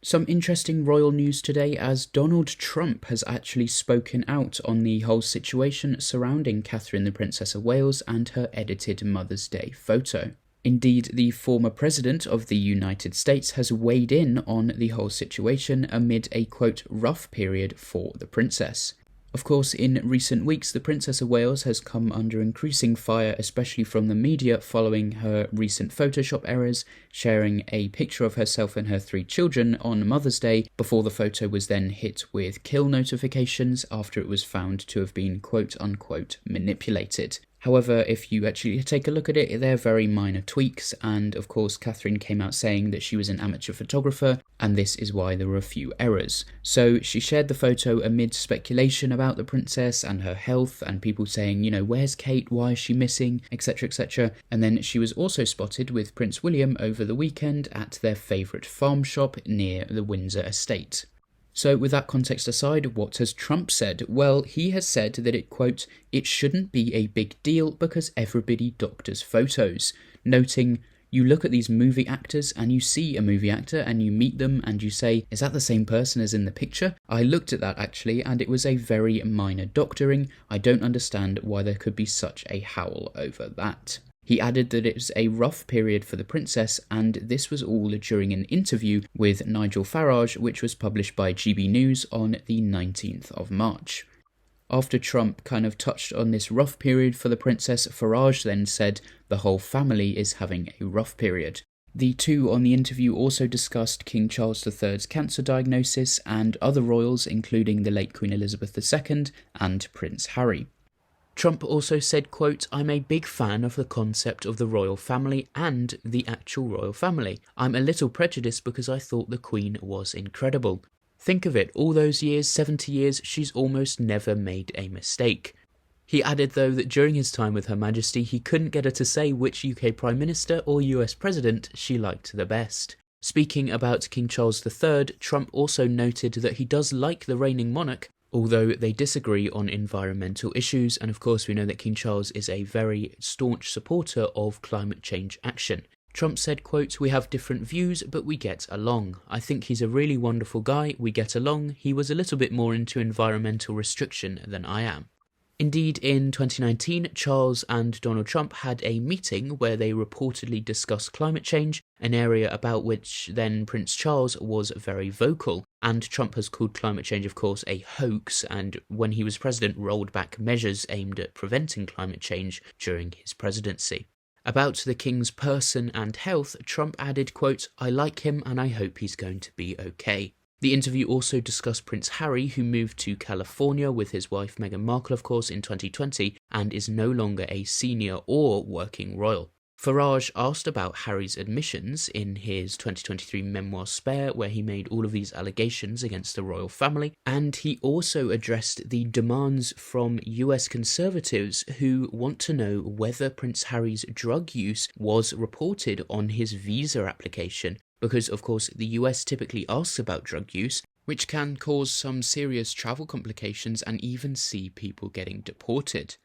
Some interesting royal news today, as Donald Trump has actually spoken out on the whole situation surrounding Catherine the Princess of Wales and her edited Mother's Day photo. Indeed, the former president of the United States has weighed in on the whole situation amid a quote rough period for the princess. Of course, in recent weeks, the Princess of Wales has come under increasing fire, especially from the media, following her recent Photoshop errors, sharing a picture of herself and her 3 children on Mother's Day, before the photo was then hit with kill notifications after it was found to have been quote-unquote manipulated. However, if you actually take a look at it, they're very minor tweaks, and of course Catherine came out saying that she was an amateur photographer, and this is why there were a few errors. So she shared the photo amid speculation about the princess and her health, and people saying, where's Kate, why is she missing, etc, etc. And then she was also spotted with Prince William over the weekend at their favourite farm shop near the Windsor estate. So with that context aside, what has Trump said? Well, he has said that it shouldn't be a big deal because everybody doctors photos, noting, you look at these movie actors and you see a movie actor and you meet them and you say, is that the same person as in the picture? I looked at that actually and it was a very minor doctoring. I don't understand why there could be such a howl over that. He added that it was a rough period for the princess, and this was all during an interview with Nigel Farage, which was published by GB News on the 19th of March. After Trump kind of touched on this rough period for the princess, Farage then said the whole family is having a rough period. The two on the interview also discussed King Charles III's cancer diagnosis and other royals, including the late Queen Elizabeth II and Prince Harry. Trump also said, quote, I'm a big fan of the concept of the royal family and the actual royal family. I'm a little prejudiced because I thought the Queen was incredible. Think of it, all those years, 70 years, she's almost never made a mistake. He added, though, that during his time with Her Majesty, he couldn't get her to say which UK Prime Minister or US President she liked the best. Speaking about King Charles III, Trump also noted that he does like the reigning monarch, although they disagree on environmental issues, and of course we know that King Charles is a very staunch supporter of climate change action. Trump said, quote, we have different views, but we get along. I think he's a really wonderful guy, we get along. He was a little bit more into environmental restriction than I am. Indeed, in 2019, Charles and Donald Trump had a meeting where they reportedly discussed climate change, an area about which then Prince Charles was very vocal. And Trump has called climate change, of course, a hoax, and when he was president, rolled back measures aimed at preventing climate change during his presidency. About the king's person and health, Trump added, quote, I like him and I hope he's going to be okay. The interview also discussed Prince Harry, who moved to California with his wife Meghan Markle, of course, in 2020, and is no longer a senior or working royal. Farage asked about Harry's admissions in his 2023 memoir Spare, where he made all of these allegations against the royal family, and he also addressed the demands from US conservatives who want to know whether Prince Harry's drug use was reported on his visa application, because of course the US typically asks about drug use, which can cause some serious travel complications and even see people getting deported.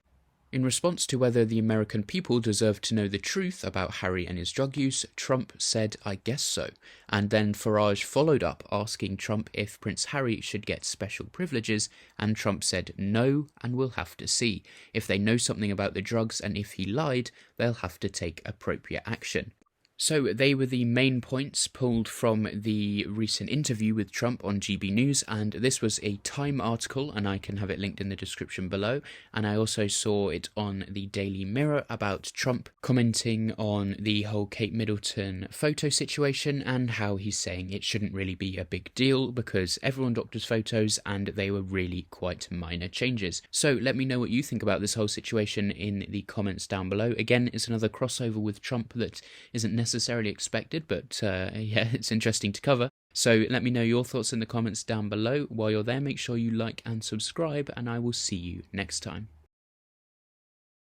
In response to whether the American people deserve to know the truth about Harry and his drug use, Trump said, I guess so. And then Farage followed up asking Trump if Prince Harry should get special privileges, and Trump said no, and we'll have to see. If they know something about the drugs and if he lied, they'll have to take appropriate action. So they were the main points pulled from the recent interview with Trump on GB News, and this was a Time article, and I can have it linked in the description below, and I also saw it on the Daily Mirror about Trump commenting on the whole Kate Middleton photo situation and how he's saying it shouldn't really be a big deal because everyone doctors photos and they were really quite minor changes. So let me know what you think about this whole situation in the comments down below. Again, it's another crossover with Trump that isn't necessarily expected, but yeah, it's interesting to cover. So let me know your thoughts in the comments down below. While you're there, make sure you like and subscribe, and I will see you next time.